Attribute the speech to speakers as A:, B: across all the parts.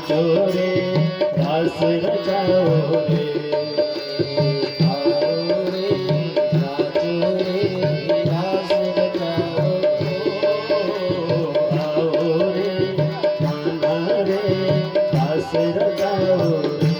A: नाचो रे रास रचाओ रे, आओ रे नाचो रे रास रचाओ, आओ रे कान्हा रे रास रचाओ रे।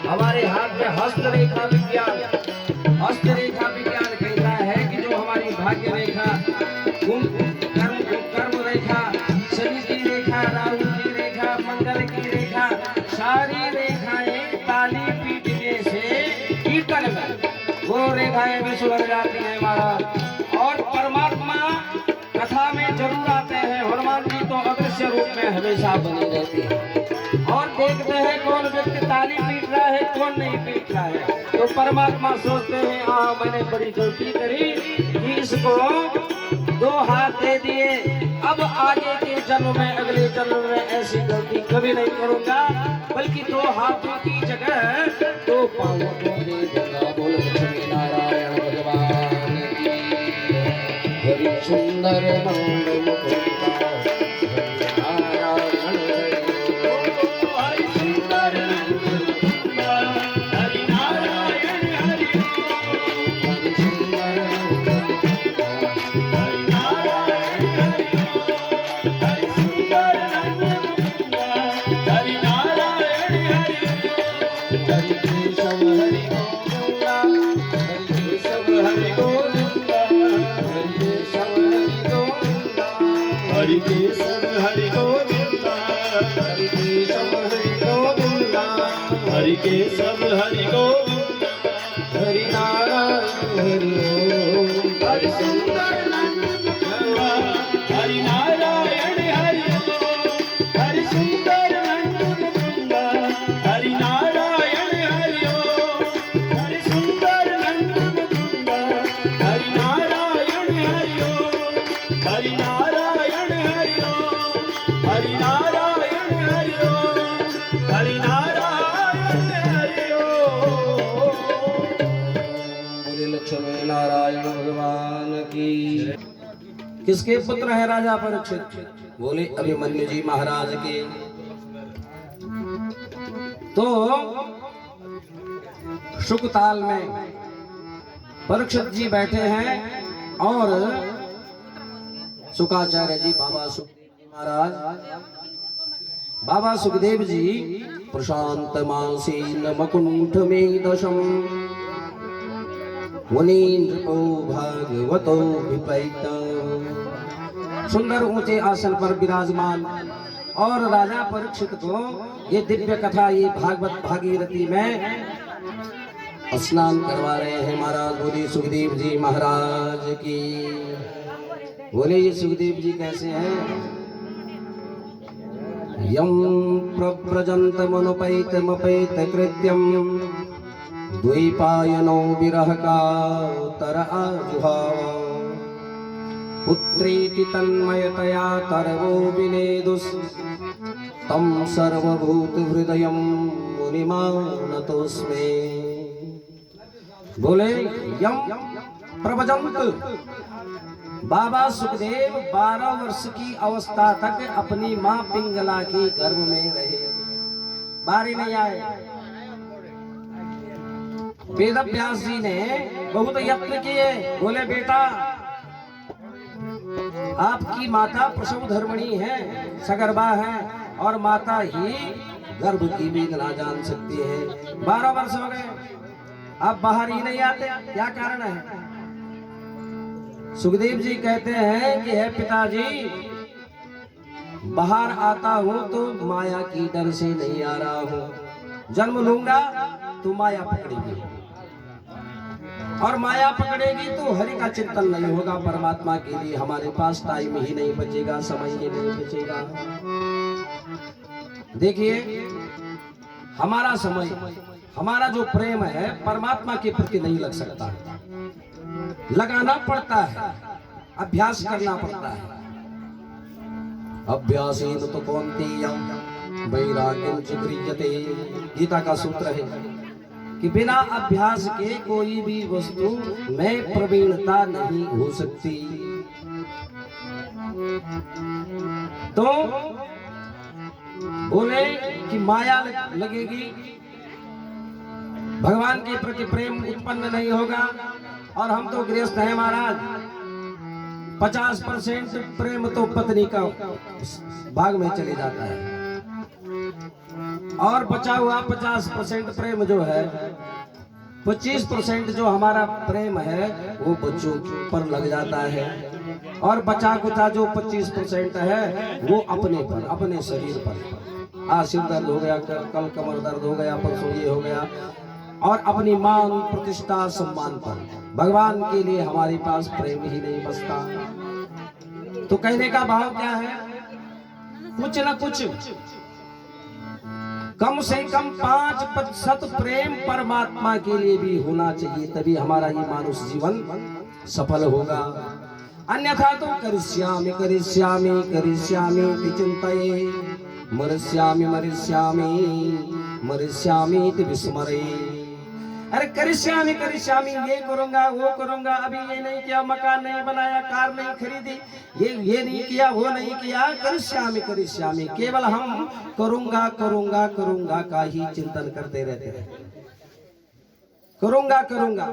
B: हमारे हाथ में हस्तरेखा विज्ञान, हस्तरेखा विज्ञान कहता है कि जो हमारी भाग्य रेखा, कर्म रेखा, शनि की रेखा, राहु की रेखा, मंगल की रेखा, सारी रेखाएं ताली पीटने से कीर्तन में वो रेखाएं भी सुधर जाती हैं महाराज। और परमात्मा कथा में जरूर आते हैं। हनुमान जी तो अदृश्य रूप में हमेशा बनी रहती है और देखते हैं कौन व्यक्ति ताली पीट रहा है कौन नहीं पीट रहा है। तो परमात्मा सोचते हैं मैंने बड़ी गलती करी कि इसको 2 हाथ दे दिए, अब आगे के जन्म में अगले जन्म में ऐसी गलती कभी नहीं करूंगा, बल्कि 2 हाथों की जगह 2 पांवों को दे दूंगा। बोल लक्ष्मी नारायण भगवान की। हरि सुंदर मंगल मुकुंदा
A: हरि केशव हरि गोविंदा, हरि केशव हरि गोविंदा, हरि केशव हरि गोविंदा, हरि नारायण हरि ओम। हरि सुंदर नंदमुकुंदा, हरि नारायण हरि ओम। हरि सुंदर नंदमुकुंदा, हरि नारायण हरि ओम। हरि सुंदर नंदमुकुंदा, हरि नारायण हरि ओम। हरि नारायण हरि ओम। हरि नारायण हरि ओम। हरि नारायण हरि ओम।
B: बोले लक्ष्मी नारायण भगवान की। किसके पुत्र है राजा परीक्षित? बोले अभिमन्यु जी महाराज के। तो शुकताल में परीक्षित जी बैठे हैं और शुकाचार्य जी बाबा सुखदेव जी महाराज, बाबा सुखदेव जी प्रशांत मासीन मकुंठ में दशम मुनीन्द्रो भागवतो विपैत। सुंदर ऊंचे आसन पर विराजमान और राजा परीक्षित को ये दिव्य कथा, ये भागवत भागीरथी में स्नान करवा रहे हैं महाराज। बोले सुखदेव जी महाराज की। बोले ये सुखदेव जी कैसे हैं? यम प्रव्रजंत मनुपैत मपैत कृत्यम द्वैपायनो विरह का तर आजुहाव। पुत्रेति तन्मयतया तरवो विनेदुस् तम सर्वभूत हृदयम मुनिमानतोस्मे। बोले यम प्रव्रजंत, बाबा सुखदेव 12 वर्ष की अवस्था तक अपनी मां पिंगला के गर्भ में रहे, बारी नहीं आए। वेद व्यास जी ने बहुत यत्न किए, बोले बेटा आपकी माता प्रसव धर्मणी है, सगर्भा है, और माता ही गर्भ की वेदना जान सकती है। 12 वर्ष हो गए, आप बाहर ही नहीं आते, क्या कारण है? सुखदेव जी कहते हैं कि है पिताजी, बाहर आता हूं तो माया की डर से नहीं आ रहा हूं। जन्म लूंगा तो माया पकड़ेगी, और माया पकड़ेगी तो हरि का चिंतन नहीं होगा। परमात्मा के लिए हमारे पास टाइम ही नहीं बचेगा, समय ही नहीं बचेगा। देखिए, हमारा समय, हमारा जो प्रेम है परमात्मा के प्रति नहीं लग सकता, लगाना पड़ता है, अभ्यास करना पड़ता है। अभ्यासेन तो कौन्तेयं वैराग्यं च गृह्यते, गीता का सूत्र है कि बिना अभ्यास के कोई भी वस्तु में प्रवीणता नहीं हो सकती। तो बोले कि माया लगेगी, भगवान के प्रति प्रेम उत्पन्न नहीं होगा। और हम तो गृहस्थ हैं महाराज, 50% प्रेम तो पत्नी का भाग में चले जाता है, और बचा हुआ 50% प्रेम जो है, 25% जो हमारा प्रेम है वो बच्चों पर लग जाता है, और बचा कुचा जो 25% है वो अपने पर, अपने शरीर पर। आज सिर दर्द हो गया, कल कमर दर्द हो गया, परसों ये हो गया, और अपनी मान प्रतिष्ठा सम्मान पर। भगवान के लिए हमारे पास प्रेम ही नहीं बचता। तो कहने का भाव क्या है? कुछ न कुछ कम से कम 5% प्रेम परमात्मा के लिए भी होना चाहिए, तभी हमारा ये मानुष जीवन सफल होगा। अन्यथा तो करिष्यामि करिष्यामि करिष्यामि इति चिंतये, मरिष्यामि मरिष्यामि मरिष्यामि इति विस्मरे। अरे करिष्यामि करिष्यामि, ये करूंगा वो करूंगा, अभी ये नहीं किया, मकान नहीं बनाया, कार नहीं खरीदी, ये नहीं किया, वो नहीं किया, करिष्यामि करिष्यामि, केवल हम करूंगा करूंगा करूंगा का ही चिंतन करते रहते हैं। करूंगा करूंगा,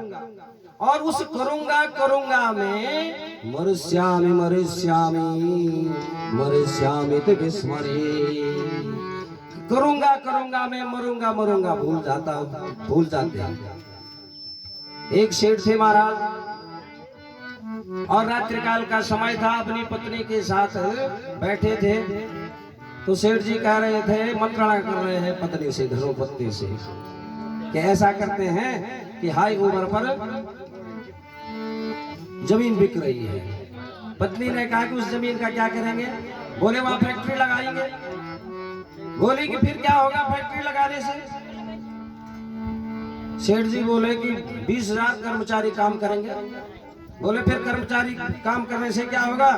B: और उस करूंगा करूंगा में मरिष्यामि मरिष्यामि मरिष्यामि इति विस्मरे। करूंगा करूंगा मैं मरूंगा मरूंगा भूल जाते हैं। एक सेठ थे महाराज, और रात्रिकाल का समय था, अपनी पत्नी के साथ बैठे थे। तो सेठ जी कह रहे थे, मंत्रणा कर रहे हैं पत्नी से, धर्मपत्नी से, कि ऐसा करते हैं कि हाई ओवर पर जमीन बिक रही है। पत्नी ने कहा कि उस जमीन का क्या करेंगे? बोले वहां फैक्ट्री लगाएंगे। बोले कि फिर क्या होगा फैक्ट्री लगाने से? सेठ जी बोले कि 20,000 कर्मचारी काम करेंगे। बोले फिर कर्मचारी काम करने से क्या होगा?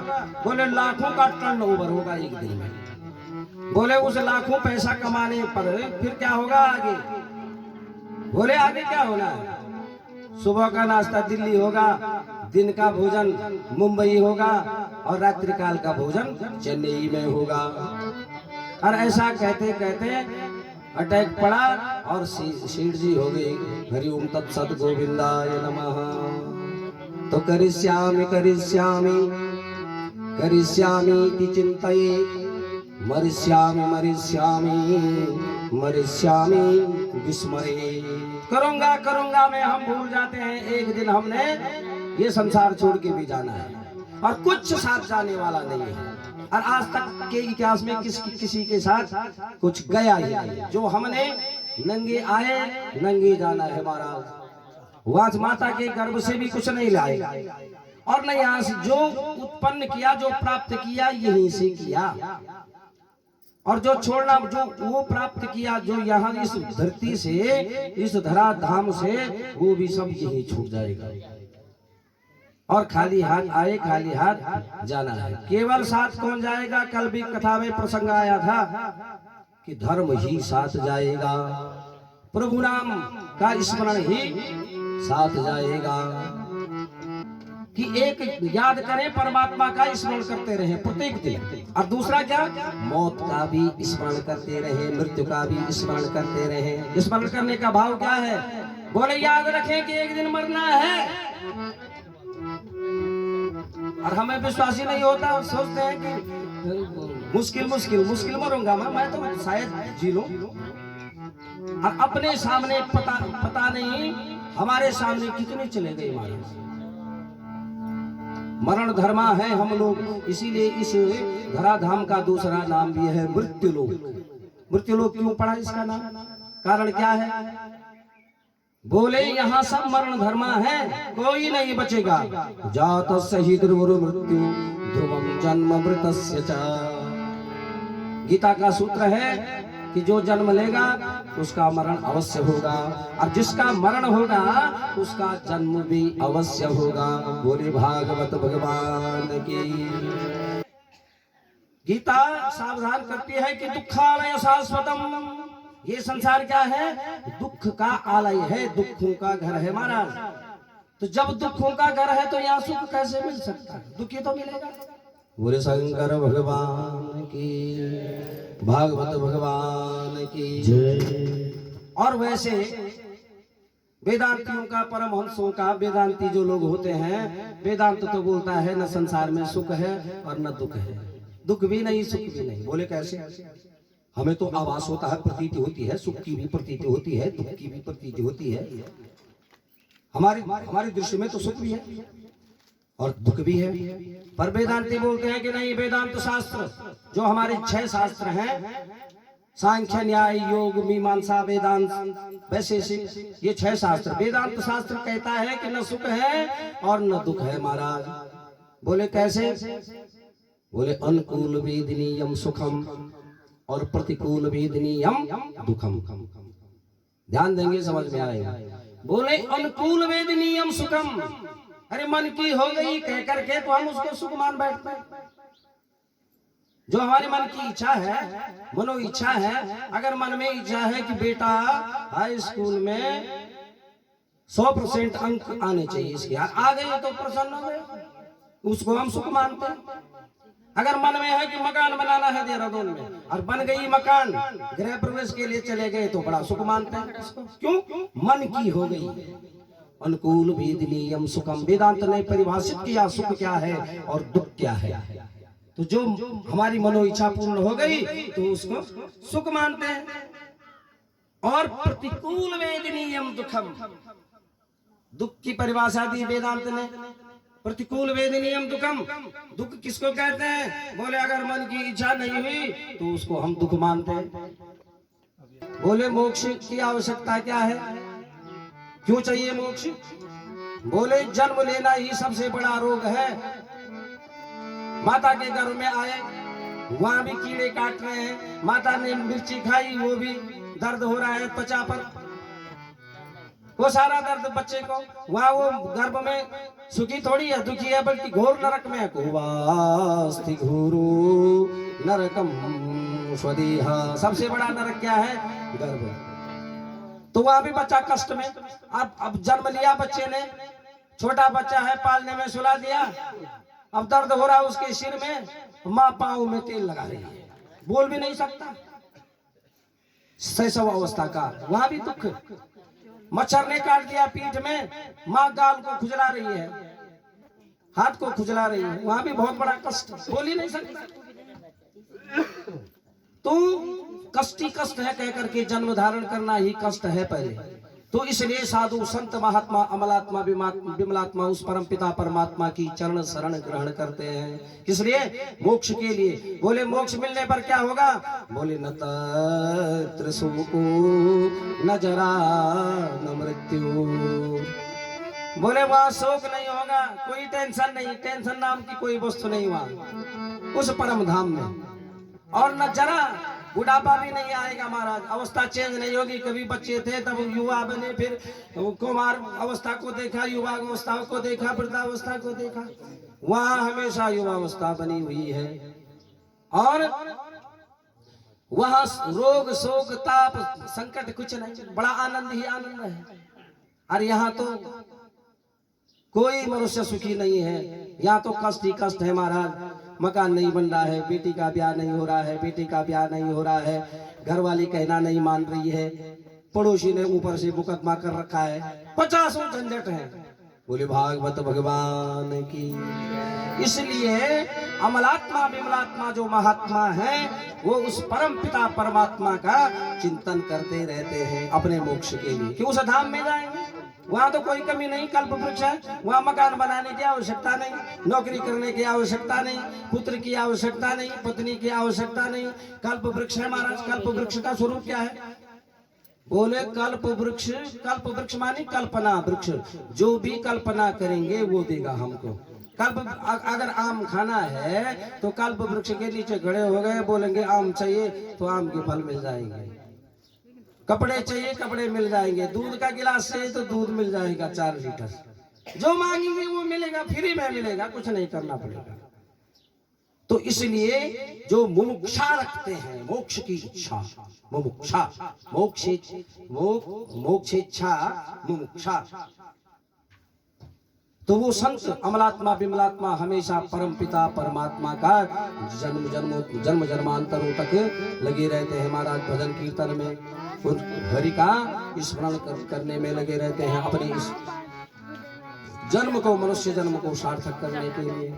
B: बोले लाखों का टर्नओवर होगा एक दिन में। बोले उस लाखों पैसा कमाने पर फिर क्या होगा आगे? बोले आगे क्या होना है? सुबह का नाश्ता दिल्ली होगा, दिन का भोजन मुंबई होगा, और रात्रिकाल का भोजन चेन्नई में होगा। और ऐसा कहते कहते अटैक पड़ा और सेठ जी हो गए। हरिओम तत्सत गोविंदाय नमः। तो करिष्यामि करिष्यामि करिष्यामि इति चिंतये, मरिष्यामि मरिष्यामि मरिष्यामि विस्मरे। करूंगा करूंगा में हम भूल जाते हैं, एक दिन हमने ये संसार छोड़ के भी जाना है, और कुछ साथ जाने वाला नहीं है। और आज तक के इतिहास में किसी के साथ कुछ गया ही नहीं। जो हमने नंगे आए नंगे जाना है महाराज। वह माता के गर्भ से भी कुछ नहीं लाए, और नहीं यहाँ से जो उत्पन्न किया, जो प्राप्त किया, यहीं से किया। और जो छोड़ना, जो वो प्राप्त किया, जो यहाँ इस धरती से, इस धरा धाम से, वो भी सब यहीं छूट जाएगा। और खाली हाथ आए खाली हाथ जाना है। केवल साथ कौन जाएगा? कल भी कथा में प्रसंग आया था कि धर्म ही साथ जाएगा, प्रभु नाम का स्मरण ही साथ जाएगा। कि एक याद करें, परमात्मा का स्मरण करते रहे प्रत्येक दिन। और दूसरा क्या? मौत का भी स्मरण करते रहे, मृत्यु का भी स्मरण करते रहे। स्मरण करने का भाव क्या है? बोले याद रखें कि एक दिन मरना है। और हमें विश्वास ही नहीं होता और सोचते हैं कि मुश्किल मरूंगा मैं तो शायद जी लूं। और अपने सामने पता नहीं हमारे सामने कितने चले गए महाराज। मरण धर्मा है हम लोग, इसीलिए इस धराधाम का दूसरा नाम भी है मृत्युलोक। मृत्युलोक क्यों पड़ा इसका नाम, कारण क्या है? बोले यहाँ सब मरण धर्मा है, कोई नहीं बचेगा। जात सही ध्रुव मृत्यु ध्रुवम जन्म मृतस्य च। गीता का सूत्र है कि जो जन्म लेगा उसका मरण अवश्य होगा, और जिसका मरण होगा उसका जन्म भी अवश्य होगा। बोले भागवत भगवान की। गीता सावधान करती है कि दुखालय शाश्वतम, ये संसार क्या है? दुख का आलय है, दुखों का घर है महाराज। तो जब दुखों का घर है तो यहाँ सुख कैसे मिल सकता है? दुखी तो मिलेगा। बोले शंकर भगवान की, भागवत भगवान की जय। और वैसे वेदांतियों का, परमहंसों का, वेदांती जो लोग होते हैं, वेदांत तो बोलता है न संसार में सुख है और न दुख है, दुख भी नहीं सुख भी नहीं। बोले कैसे? हमें तो आभास होता है, प्रतीति होती है, सुख की भी प्रतीति होती है, दुख की भी प्रतीति होती है। हमारे दृश्य में तो सुख भी है और दुख भी है। पर वेदांती बोलते हैं कि नहीं, वेदांत शास्त्र जो हमारे 6 शास्त्र हैं, सांख्य न्याय योग मीमांसा वेदांत वैशेषिक, ये 6 शास्त्र, वेदांत शास्त्र कहता है कि न सुख है और न दुख है महाराज। बोले कैसे? बोले अनुकूल वेदनीयम सुखम और प्रतिकूल वेदनीयम दुखम। ध्यान देंगे समझ में आएगा। बोले अनुकूल वेदनीयम सुखम, अरे मन की हो गई कह करके तो हम उसको सुख मान बैठते हैं। जो हमारे मन की इच्छा है, मनो इच्छा है, अगर मन में इच्छा है कि बेटा हाई स्कूल में 100% अंक आने चाहिए इसके, आ गए तो प्रसन्न हो गए, उसको हम सुख मानते हैं। अगर मन में है कि मकान बनाना है देहरादून में और बन गई मकान, गृह प्रवेश के लिए चले गए तो बड़ा सुख मानते हैं। क्यों? मन की हो गई। अनुकूल वेदनीयम सुखम, वेदांत ने परिभाषित किया सुख क्या है और दुख क्या है। तो जो हमारी मनो इच्छा पूर्ण हो गई तो उसको सुख मानते हैं। और प्रतिकूल वेदनीयम दुखम, दुख की परिभाषा दी वेदांत ने। प्रतिकूल वेदनीयम दुखम, दुख किसको कहते हैं? बोले अगर मन की इच्छा नहीं हुई तो उसको हम दुख मानते हैं। बोले मोक्ष की आवश्यकता क्या है, क्यों चाहिए मोक्ष? बोले जन्म लेना ही सबसे बड़ा रोग है। माता के गर्भ में आए, वहां भी कीड़े काट रहे हैं, माता ने मिर्ची खाई, वो भी दर्द हो रहा है त्वचा पर, वो सारा दर्द बच्चे को, वहां वो गर्भ में सुखी थोड़ी है, दुखी है, बल्कि घोर नरक में है। कुवास्ति घोरो नरकम स्वदेहा, सबसे बड़ा नरक क्या है? गर्भ। तो वहां भी बच्चा कष्ट में। अब जन्म लिया बच्चे ने, छोटा बच्चा है, पालने में सुला दिया, अब दर्द हो रहा है उसके सिर में, माँ पाँव में तेल लगा रही है, बोल भी नहीं सकता। शैशव अवस्था का वहां भी दुख। मच्छर ने काट दिया पीठ में, माँ गाल को खुजला रही है, हाथ को खुजला रही है, वहां भी बहुत बड़ा कष्ट, बोल ही नहीं सकता। तो कष्ट ही कष्ट है कह करके जन्म धारण करना ही कष्ट है पहले। तो इसलिए साधु संत महात्मा अमलात्मा विमलात्मा उस परम पिता परमात्मा की चरण शरण ग्रहण करते हैं। किस लिए? मोक्ष के लिए। बोले मोक्ष मिलने पर क्या होगा? बोले न तत्र सुखो न जरा न मृत्यु, बोले वहां शोक नहीं होगा, कोई टेंशन नहीं, टेंशन नाम की कोई वस्तु नहीं वहां उस परम धाम में। और न जरा, बुढ़ापा भी नहीं आएगा महाराज, अवस्था चेंज नहीं होगी। कभी बच्चे थे तब युवा बने, फिर कुमार अवस्था को देखा, युवा अवस्था को देखा, वृद्धावस्था को देखा, वहां हमेशा युवा अवस्था बनी हुई है। और वहां रोग शोक ताप संकट कुछ नहीं, बड़ा आनंद ही आनंद है। और यहाँ तो कोई मनुष्य सुखी नहीं है, यहाँ तो कष्ट ही कष्ट है महाराज। मकान नहीं बन रहा है, बेटी का ब्याह नहीं हो रहा है, बेटी का ब्याह नहीं हो रहा है, घरवाली कहना नहीं मान रही है, पड़ोसी ने ऊपर से मुकदमा कर रखा है, 50 झंझट है। बोले भागवत भगवान की। इसलिए अमलात्मा विमलात्मा जो महात्मा है वो उस परम पिता परमात्मा का चिंतन करते रहते हैं अपने मोक्ष के लिए कि उस धाम में जाएंगे। वहाँ तो कोई कमी नहीं, कल्प वृक्ष है, वहाँ मकान बनाने की आवश्यकता नहीं, नौकरी करने की आवश्यकता नहीं, पुत्र की आवश्यकता नहीं, पत्नी की आवश्यकता नहीं। कल्प वृक्ष है महाराज। कल्प वृक्ष का स्वरूप क्या है? बोले कल्प वृक्ष मानी कल्पना वृक्ष। जो भी कल्पना करेंगे वो देगा हमको। कल्प अगर आम खाना है तो कल्प वृक्ष के नीचे खड़े हो गए, बोलेंगे आम चाहिए तो आम के फल मिल जाएंगे, कपड़े चाहिए कपड़े मिल जाएंगे, दूध का गिलास चाहिए तो दूध मिल जाएगा 4 लीटर। जो मांगेंगे वो मिलेगा, फ्री में मिलेगा, कुछ नहीं करना पड़ेगा। तो इसलिए जो मुमुक्षा रखते हैं, मोक्ष की इच्छा, मुमुक्षा, मोक्ष इच्छा मुमुक्षा, तो वो संत अमलात्मा विमलात्मा हमेशा परम पिता परमात्मा का जन्म जन्मांतरों तक लगे रहते हैं महाराज। भजन कीर्तन में हरि का स्मरण करने में लगे रहते हैं, अपने इस जन्म को, मनुष्य जन्म को सार्थक करने के लिए।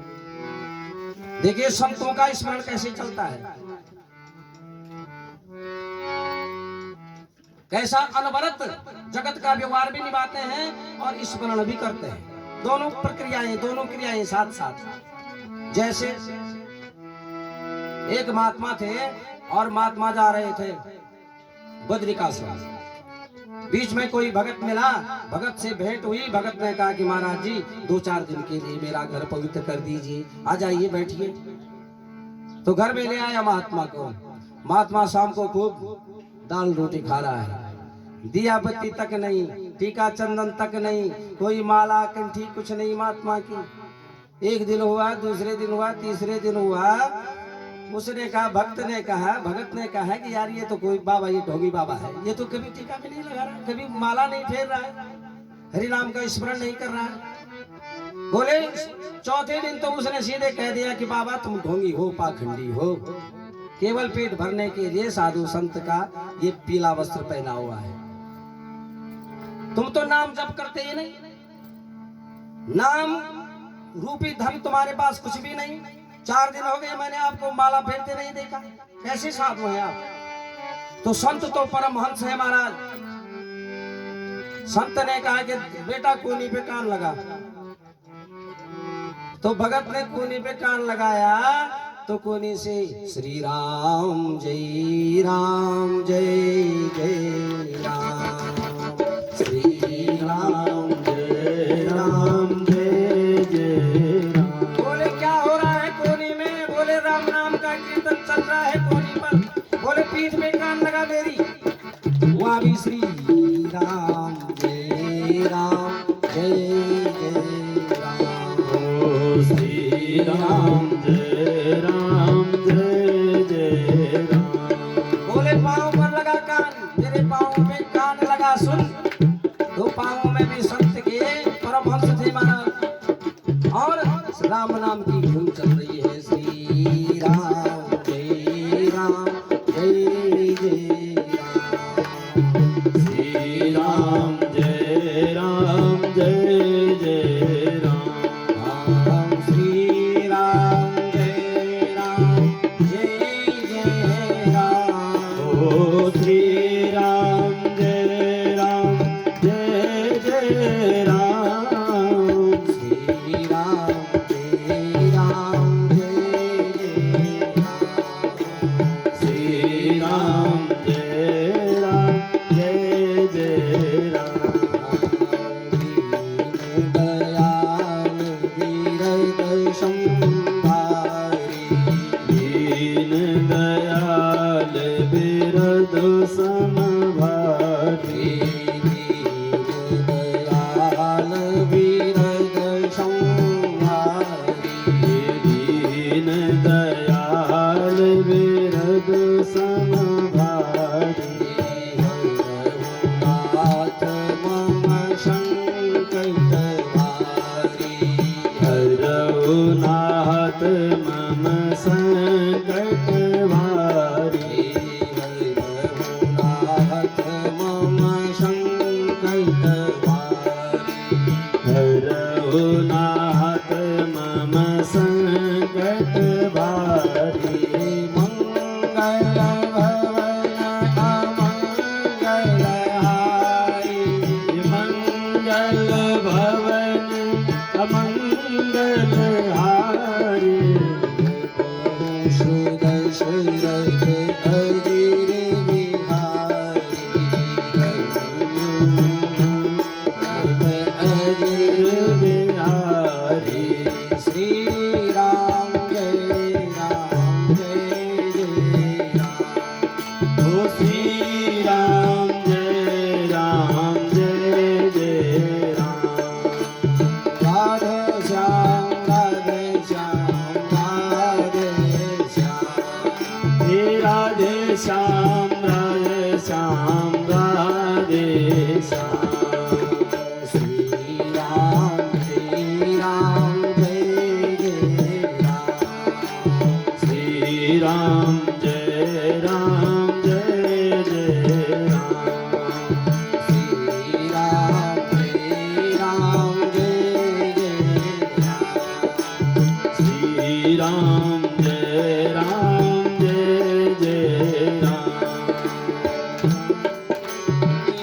B: देखिए संतों का स्मरण कैसे चलता है, कैसा अनवरत जगत का व्यवहार भी निभाते हैं और स्मरण भी करते हैं। दोनों क्रियाएं साथ साथ। जैसे एक महात्मा थे और महात्मा जा रहे थे बद्रिकाश्रम। बीच में कोई भगत मिला, भगत से भेंट हुई। भगत ने कहा कि महाराज जी 2-4 दिन के लिए मेरा घर पवित्र कर दीजिए, आ जाइए बैठिए। तो घर में ले आया महात्मा को। महात्मा शाम को खूब दाल रोटी खा रहा है, दिया बत्ती तक नहीं, टीका चंदन तक नहीं, कोई माला कंठी कुछ नहीं महात्मा की। एक दिन हुआ, दूसरे दिन हुआ, तीसरे दिन हुआ। उसने कहा, भगत ने कहा कि यार ये तो कोई बाबा, ये ढोंगी बाबा है, ये तो कभी टीका भी नहीं लगा रहा, कभी माला नहीं फेर रहा है, हरि नाम का स्मरण नहीं कर रहा है। बोले चौथे दिन तो उसने सीधे कह दिया कि बाबा तुम ढोंगी हो, पाखंडी हो, केवल पेट भरने के लिए साधु संत का ये पीला वस्त्र पहना हुआ है। तुम तो नाम जप करते ही नहीं, नाम रूपी धन तुम्हारे पास कुछ भी नहीं। 4 दिन हो गए मैंने आपको माला फेरते नहीं देखा, कैसे साधु हैं आप? तो संत तो परमहंस है महाराज। संत ने कहा कि बेटा कोनी पे कान लगा। तो भगत ने कोनी पे कान लगाया तो कोनी से श्री राम जय राम जय जय राम, श्री राम जय राम जय जय राम। बोले क्या हो रहा है कोनी में? बोले राम नाम का कीर्तन चल रहा है कोनी पर। बोले पीठ में कान लगा मेरी, वहाँ भी श्री राम जय जय राम, श्री राम जय जय राम। बोले पाँव पर लगा कान, मेरे पाँव में कान लगा सुन। दो पाँवों में भी संत के परमहंस थे महाराज, और राम नाम की धुन चल रही है, श्री राम जय जय राम, श्री राम जय जय राम, श्री राम जय जय राम, ओ श्री राम जय जय राम, श्री राम जय जय राम, श्री राम जय जय राम। दयाल वीर संभारी, दीन दयाल बिरद संभारी, दीन दयाल बिरद संभारी, दीन दयाल बिरद संभारी। हरनाथ मम संकट भारी, हरनाथ मम संकट भारी, हरनाथ मम संकट भारी, हरनाथ मम संकट मंगल भवन अमंगल हारी
A: मंगल भवन अमंगल हारी
B: दशरथ अजीर
A: बिहारी
B: श्री राम जय राम जय जय राम
A: ओ श्री राम जय जय राम
B: राधे श्याम राधे श्याम राधे श्याम
A: हे राधे श्याम राधे श्याम राधे श्याम
B: श्री राम जय जय राम
A: श्री राम जय जय राम
B: श्री राम जय जय राम
A: श्री राम जय जय राम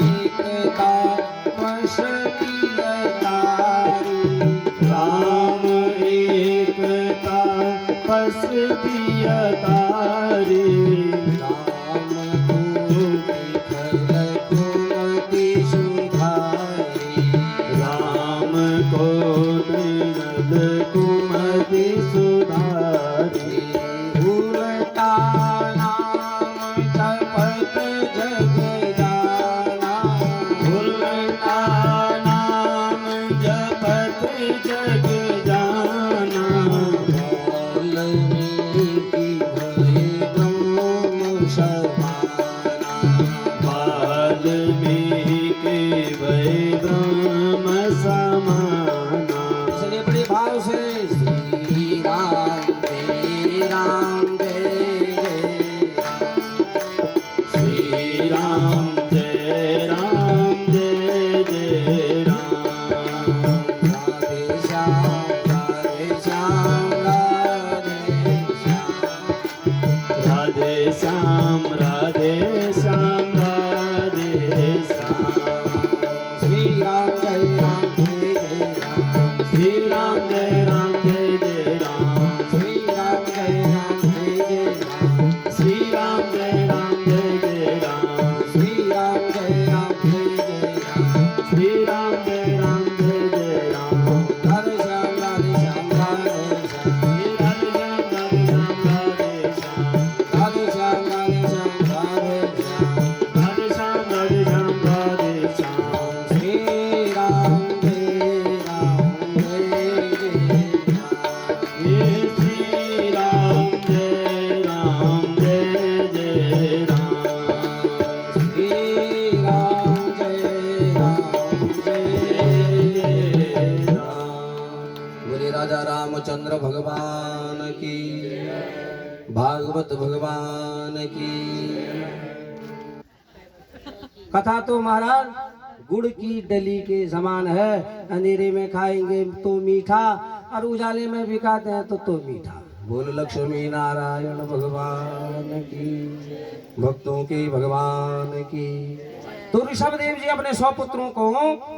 B: एकता वश तारी
A: राम एकता पस दिया तारी
B: राम कुमति सुधारी
A: राम को दीनद कुमति सुधारी
B: उल्टा नाम जपत जग जाना
A: उल्टा नाम जपत जग जाना
B: वाल्मीकि भय ब्रह्म समाना
A: वाल्मीकि वै ब्रह्म समाना
B: इसलिए बड़े भाव से श्री राम जय
A: श्री राम जय जय राम
B: राधे श्याम राधे श्याम राधे श्याम
A: राधे श्याम राधे श्याम
B: श्री राम जय राम
A: श्री राम जय जय राम
B: श्री राम जय राम
A: श्री राम जय जय राम
B: श्री राम जय राम
A: श्री राम जय जय राम
B: राधे श्याम राधे श्याम राधे श्याम
A: राधे श्याम राधे श्याम राधे श्याम
B: राधे श्याम राधे श्याम राधे श्याम
A: राधे श्याम राधे श्याम राधे श्याम
B: श्री राम जय
A: हे श्री राम जय जय राम
B: श्री राम जय राम बोले राजा रामचंद्र भगवान की भागवत भगवान की कथा तो महाराज गुड़ की डली के समान है। अंधेरे में खाएंगे तो मीठा और उजाले में भी खाते हैं तो मीठा। बोल लक्ष्मी नारायण भगवान की, भक्तों की भगवान की। तो ऋषभ देव जी अपने 100 पुत्रों को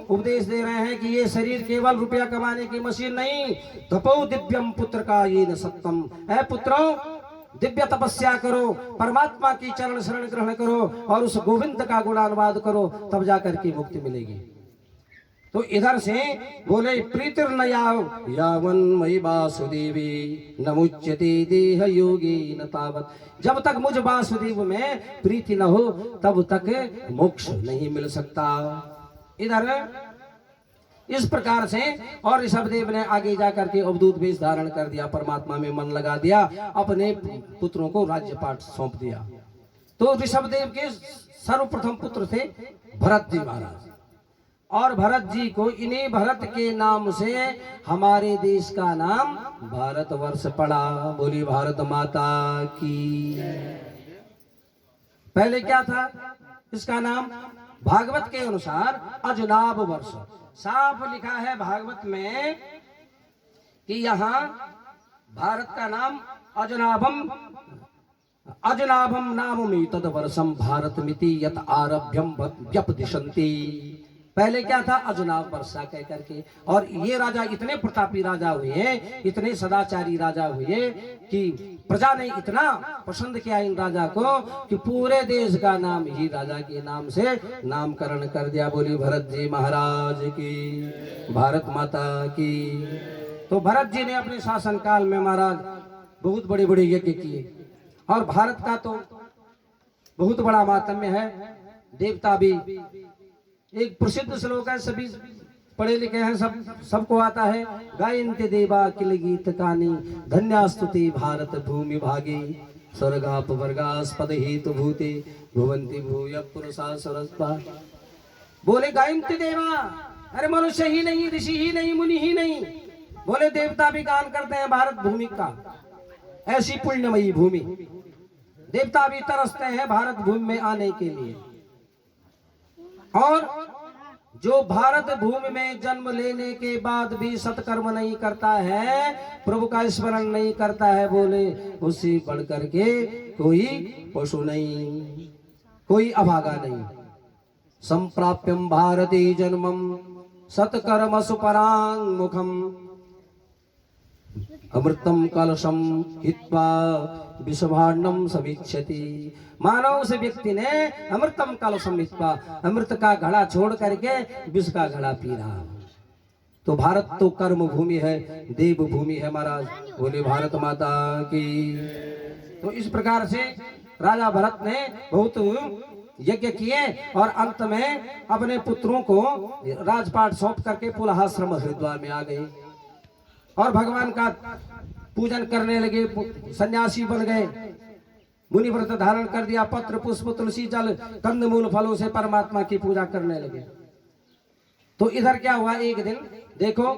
B: उपदेश दे रहे हैं कि ये शरीर केवल रुपया कमाने की मशीन नहीं, तपो दिव्यम पुत्र का ये न सत्यम है। पुत्रों दिव्य तपस्या करो, परमात्मा की चरण शरण ग्रहण करो और उस गोविंद का गुणानुवाद करो, तब जाकर के मुक्ति मिलेगी। तो इधर से बोले प्रीतिर न यावन मयि वासुदेवी न मुच्यते देह योगी न तावत। जब तक मुझ वासुदेव में प्रीति न हो तब तक मोक्ष नहीं मिल सकता। इधर इस प्रकार से और ऋषभदेव ने आगे जाकर के अवधूत वेश धारण कर दिया, परमात्मा में मन लगा दिया, अपने पुत्रों को राज्यपाठ सौंप दिया। तो ऋषभदेव के सर्वप्रथम पुत्र थे भरत जी महाराज, और भरत जी को इन्हीं भरत के नाम से हमारे देश का नाम भारतवर्ष पड़ा। बोली भारत माता की। पहले क्या था इसका नाम? भागवत के अनुसार अजनाब वर्ष। साफ लिखा है भागवत में कि यहाँ भारत का नाम अजनाभम अजनाभम नाममी तद वर्षम भारत मिति यत आरभ्यम व्यपदिशन्ति। पहले क्या था, अजनाभ वर्षा कह करके। और ये राजा इतने प्रतापी राजा हुए, इतने सदाचारी राजा हुए कि प्रजा ने इतना पसंद किया इन राजा को कि पूरे देश का नाम ही राजा के नाम से नामकरण कर दिया। बोली भरत जी महाराज की, भारत माता की। तो भरत जी ने अपने शासन काल में महाराज बहुत बड़े बड़े यज्ञ किए। और भारत का तो बहुत बड़ा माहात्म्य है। देवता भी, एक प्रसिद्ध श्लोक है, सभी पढ़े लिखे हैं, सबको आता है। गायन्ति देवा किल गीत कानी धन्यास्तुति भारत भूमि भागी स्वर्गाप वर्गास्पद हेतु भूते भुवंति भूय पुरुषा सरस्ता। बोले गायन्ति देवा, अरे मनुष्य ही नहीं, ऋषि ही नहीं, मुनि ही नहीं, बोले देवता भी गान करते हैं भारत भूमि का। ऐसी पुण्यमयी भूमि, देवता भी तरसते हैं भारत भूमि में आने के लिए। और जो भारत भूमि में जन्म लेने के बाद भी सत्कर्म नहीं करता है, प्रभु का स्मरण नहीं करता है, बोले उससे बढ़कर के कोई पशु नहीं, कोई अभागा नहीं। संप्राप्यम भारती जन्मम सत्कर्म सुपरांग मुखम अमृतम कलशम हित्वा विषभाण्डम समीक्षति। मानव उस व्यक्ति ने अमृतम कलशम हित्वा, अमृत का घड़ा छोड़ करके विष का घड़ा पी रहा। तो भारत तो कर्म भूमि है, देव भूमि है महाराज। बोले भारत माता की। तो इस प्रकार से राजा भरत ने बहुत यज्ञ किए और अंत में अपने पुत्रों को राजपाट सौंप करके पुलहाश्रम हरिद्वार में आ गए और भगवान का पूजन करने लगे। सन्यासी बन गए, मुनि व्रत धारण कर दिया, पत्र पुष्प तुलसी जल कंदमूल फलों से परमात्मा की पूजा करने लगे। तो इधर क्या हुआ, एक दिन देखो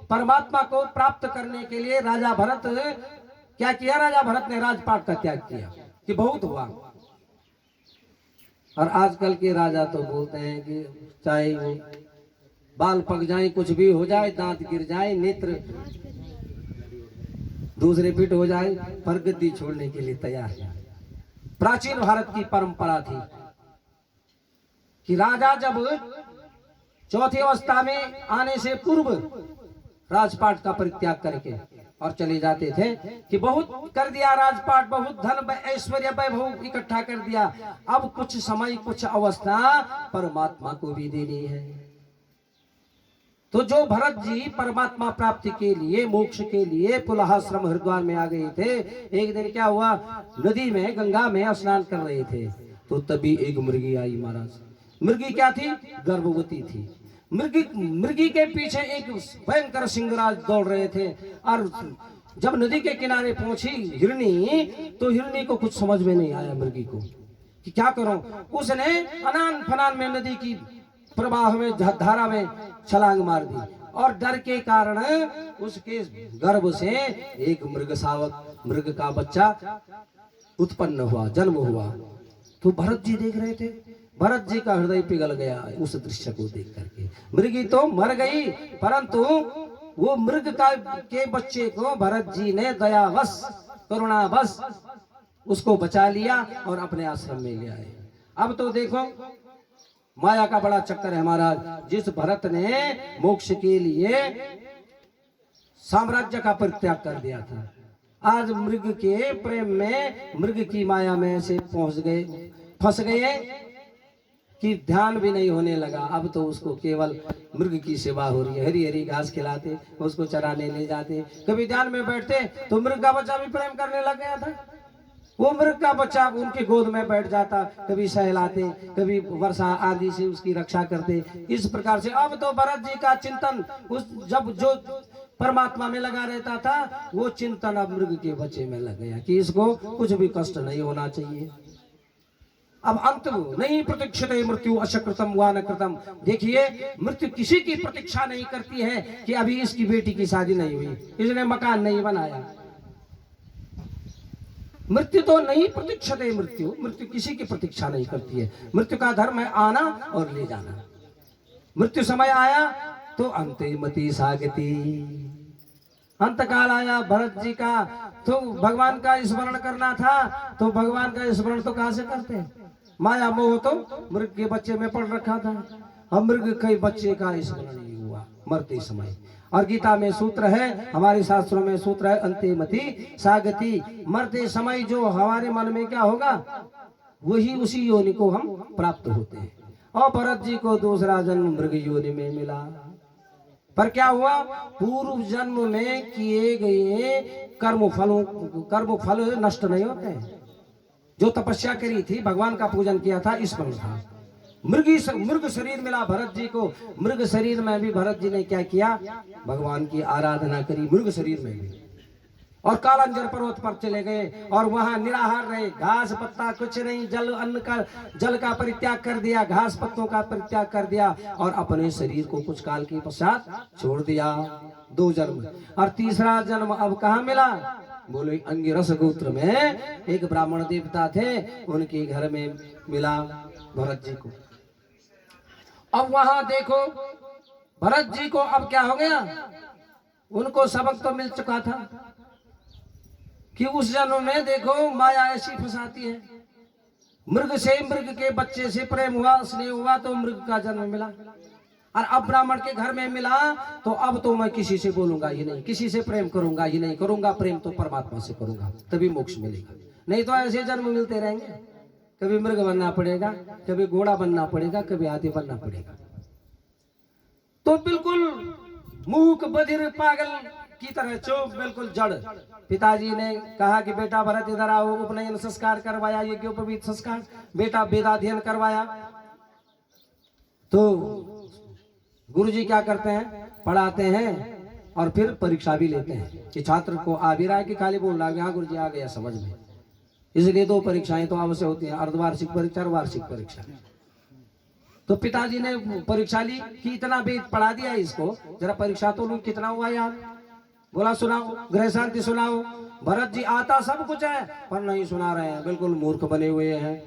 B: परमात्मा को प्राप्त करने के लिए राजा भरत क्या किया, राजा भरत ने राजपाट का त्याग किया कि बहुत हुआ। और आजकल के राजा तो बोलते हैं कि चाहे वो बाल पक जाए, कुछ भी हो जाए, दांत गिर जाए, नेत्र दूसरे पिट हो जाए, पर गद्दी छोड़ने के लिए तैयार है। प्राचीन भारत की परंपरा थी कि राजा जब चौथी अवस्था में आने से पूर्व राजपाट का परित्याग करके और चले जाते थे कि बहुत कर दिया राजपाट, बहुत धन ऐश्वर्य वैभव इकट्ठा कर दिया, अब कुछ समय कुछ अवस्था परमात्मा को भी देनी है। तो जो भरत जी परमात्मा प्राप्ति के लिए, मोक्ष के लिए पुलहाश्रम हरिद्वार में आ गए थे, एक दिन क्या हुआ, नदी में गंगा में स्नान कर रहे थे तो तभी एक मुर्गी आई महाराज। मुर्गी क्या थी, गर्भवती थी। मृगी के पीछे एक भयंकर सिंहराज दौड़ रहे थे। और जब नदी के किनारे पहुंची हिरनी, तो हिरनी को कुछ समझ में नहीं आया मृगी को कि क्या करूं। उसने अनान फनान में नदी की प्रवाह में, धारा में छलांग मार दी और डर के कारण उसके गर्भ से एक मृग का बच्चा उत्पन्न हुआ, जन्म हुआ। तो भरत जी देख रहे थे, भरत जी का हृदय पिघल गया उस दृश्य को देख करके। मृगी तो मर गई, परंतु वो मृग के बच्चे को भरत जी ने दयावश, करुणावश उसको बचा लिया और अपने आश्रम में ले आए। अब तो देखो माया का बड़ा चक्कर है महाराज। जिस भरत ने मोक्ष के लिए साम्राज्य का परित्याग कर दिया था, आज मृग के प्रेम में, मृग की माया में से फंस गए कि ध्यान भी नहीं होने लगा। अब तो उसको केवल मृग की सेवा हो रही है, हरी हरी घास खिलाते, उसको चराने ले जाते, कभी ध्यान में बैठते तो मृग का बच्चा भी प्रेम करने लग गया था। वो मृग का बच्चा उनके गोद में बैठ जाता, कभी सहलाते, कभी वर्षा आदि से उसकी रक्षा करते। इस प्रकार से अब तो भरत जी का चिंतन जब जो परमात्मा में लगा रहता था, वो चिंतन अब मृग के बच्चे में लग गया कि इसको कुछ भी कष्ट नहीं होना चाहिए। अब अंत नहीं प्रतीक्षते मृत्यु अशकृतम वा न कृतम। देखिए मृत्यु किसी की प्रतीक्षा नहीं करती है कि अभी इसकी बेटी की शादी नहीं हुई, इसने मकान नहीं बनाया। मृत्यु तो नहीं प्रतीक्षते मृत्यु किसी की प्रतीक्षा नहीं करती है। मृत्यु का धर्म है आना और ले जाना। मृत्यु समय आया तो अंते मति सागति। अंतकाल आया भरत जी का, तो भगवान का स्मरण करना था, तो भगवान का स्मरण तो कहां से करते हैं? माया मोह तो मृग के बच्चे में पड़ रखा था। हम मृग के बच्चे का स्मरण नहीं हुआ मरते समय। और गीता में सूत्र है, हमारे शास्त्रों में सूत्र है, अंतिमति सागति, मरते समय जो हमारे मन में क्या होगा वही उसी योनि को हम प्राप्त होते हैं। और भरत जी को दूसरा जन्म मृग योनि में मिला, पर क्या हुआ, पूर्व जन्म में किए गए कर्म फल नष्ट नहीं होते हैं। जो तपस्या करी थी, भगवान का पूजन किया था, इस पर था। मृग शरीर मिला भरत जी को। मृग शरीर में भी भरत जी ने क्या किया, भगवान की आराधना करी मृग शरीर में भी। और कालांजर पर्वत पर चले गए और वहां निराहार रहे, घास पत्ता कुछ नहीं, जल का परित्याग कर दिया, घास पत्तों का परित्याग कर दिया और अपने शरीर को कुछ काल के पश्चात छोड़ दिया। 2 जन्म। और तीसरा जन्म अब कहाँ मिला, बोले अंगिरस गोत्र में एक ब्राह्मण देवता थे, उनके घर में मिला भरत जी को। अब वहां देखो भरत जी को अब क्या हो गया, उनको सबक तो मिल चुका था कि उस जन्म में देखो माया ऐसी फंसाती है। मृग से, मृग के बच्चे से प्रेम हुआ, स्नेह हुआ, तो मृग का जन्म मिला। और अब ब्राह्मण के घर में मिला, तो अब तो मैं किसी से बोलूंगा ही नहीं, किसी से प्रेम करूंगा ही नहीं, करूंगा प्रेम तो परमात्मा से करूंगा, तभी मोक्ष मिलेगा। नहीं तो ऐसे जन्म मिलते रहेंगे, कभी मृग बनना पड़ेगा, कभी घोड़ा बनना पड़ेगा, कभी हाथी बनना पड़ेगा। तो बिल्कुल मूक बधिर पागल की तरह चुप, बिल्कुल जड़। पिताजी ने कहा कि बेटा भरत इधर आओ, उपनयन संस्कार करवाया, यज्ञोपवीत संस्कार, बेटा वेदाध्ययन करवाया। तो गुरुजी क्या करते हैं, पढ़ाते हैं और फिर परीक्षा भी लेते हैं कि छात्र को आ भी रहा है कि खाली बोल रहा है, हाँ गुरुजी आ गया समझ में। इसलिए 2 परीक्षाएं तो अवश्य होती हैं, अर्धवार्षिक परीक्षा और वार्षिक परीक्षा। तो पिताजी ने परीक्षा ली कि इतना वेद पढ़ा दिया इसको, जरा परीक्षा तो लू, कितना हुआ यार। बोला सुनाओ, गृह शांति सुनाओ। भरत जी आता सब कुछ है पर नहीं सुना रहे हैं, बिल्कुल मूर्ख बने हुए हैं।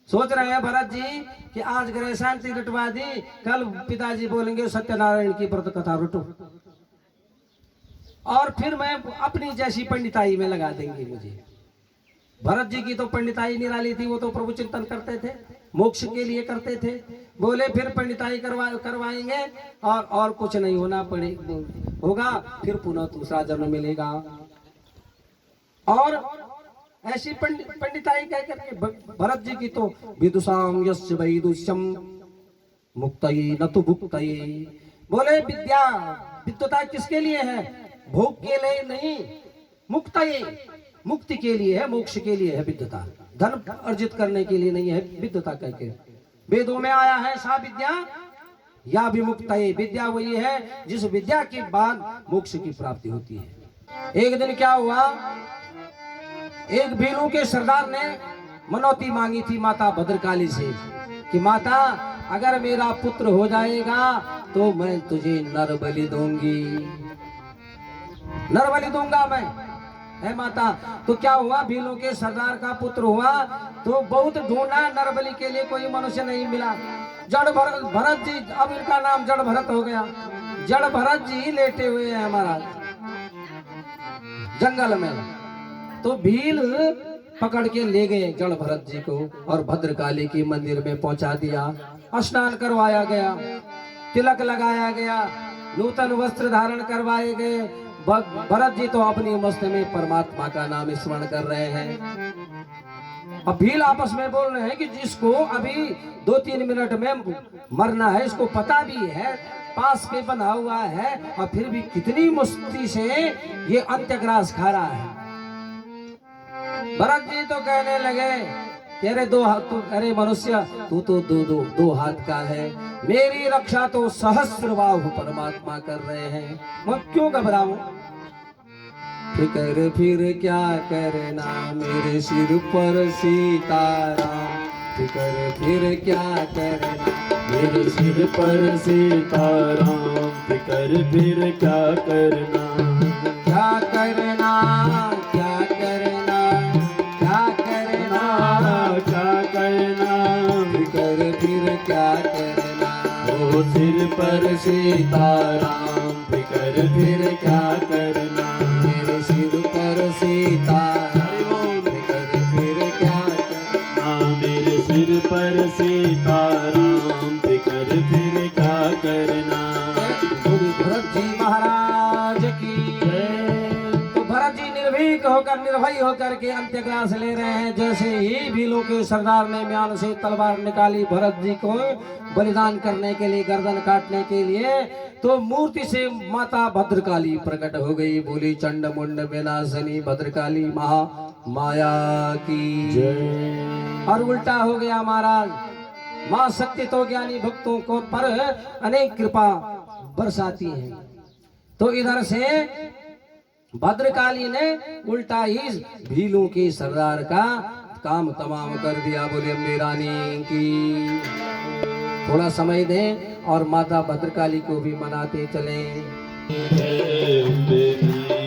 B: सोच रहे हैं भरत जी कि आज गृह शांति रटवा दी, कल पिताजी बोलेंगे सत्यनारायण की व्रत कथा रटो, और फिर मैं अपनी जैसी पंडिताई में लगा देंगे मुझे। भरत जी की तो पंडिताई निराली थी, वो तो प्रभु चिंतन करते थे, मोक्ष के लिए करते थे। बोले फिर पंडिताई करवाएंगे और कुछ नहीं होना होगा, फिर पुनः दूसरा जन्म मिलेगा। और ऐसी पंडिताई कह करके भरत जी की तो विदुषाम यस्य वैदुष्यम मुक्तये न तो भुक्तये। बोले विद्वता किसके लिए है, भोग के लिए नहीं, मुक्तये मुक्ति के लिए है, मोक्ष के लिए है विद्वता, धन अर्जित करने के लिए नहीं है विद्वता। कहके वेदों में आया है सा विद्या या विमुक्तये, विद्या वही है जिस विद्या के बाद मोक्ष की प्राप्ति होती है। एक दिन क्या हुआ, एक भीलू के सरदार ने मनौती मांगी थी माता भद्रकाली से कि माता अगर मेरा पुत्र हो जाएगा तो मैं तुझे नर बलि दूंगी, नर बलि दूंगा मैं, है माता। तो क्या हुआ, भीलों के सरदार का पुत्र हुआ, तो बहुत ढूंढा, नर बलि के लिए कोई मनुष्य नहीं मिला। जड़ भरत जी, अब इनका नाम जड़ भरत हो गया। जड़ भरत जी लेटे हुए हैं हमारा जंगल में, तो भील पकड़ के ले गए जड़ भरत जी को और भद्रकाली के मंदिर में पहुंचा दिया। स्नान करवाया गया, तिलक लगाया गया, नूतन वस्त्र धारण करवाए गए। भरत जी तो अपनी मस्त में परमात्मा का नाम स्मरण कर रहे हैं। अब भील आपस में बोल रहे हैं कि जिसको अभी 2-3 मिनट में मरना है, इसको पता भी है, पास पे बना हुआ है, और फिर भी कितनी मस्ती से ये अंत्यग्रास खा रहा है। भरत जी तो कहने लगे कि अरे 2 हाथ तो, अरे मनुष्य तू तो दो हाथ का है, मेरी रक्षा तो सहस्र बाहु परमात्मा कर रहे हैं, मैं क्यों घबराऊं। फिक्र फिर क्या करना मेरे सिर पर सीताराम, फिक्र फिर क्या करना
A: मेरे सिर पर सीताराम, फिक्र फिर क्या करना,
B: क्या करना, क्या करना, क्या करना,
A: क्या करना,
B: फिक्र फिर क्या करना,
A: ओ सिर पर सीताराम, फिक्र कर फिर क्या करना।
B: मेरे सिर पर सीताराम कर फिर क्या करना।
A: मेरे सिर पर सीताराम कर फिर क्या करना।
B: बोली भरत जी महाराज की। तो भरत जी निर्भीक होकर निर्भय होकर के अंत्यग्रास ले रहे हैं। जैसे ही भीलों के सरदार ने म्यान से तलवार निकाली भरत जी को बलिदान करने के लिए, गर्दन काटने के लिए, तो मूर्ति से माता भद्रकाली प्रकट हो गई। बोली चंड मुंड विनाशनी भद्रकाली महा माया की
A: जय।
B: और उल्टा हो गया महाराज। माँ शक्ति तो ज्ञानी भक्तों को पर अनेक कृपा बरसाती है। तो इधर से भद्रकाली ने उल्टा ही भीलों के सरदार का काम तमाम कर दिया। बोले अम्बे रानी की। थोड़ा समय दें और माता भद्रकाली को भी मनाते चलें।
A: जय अम्बे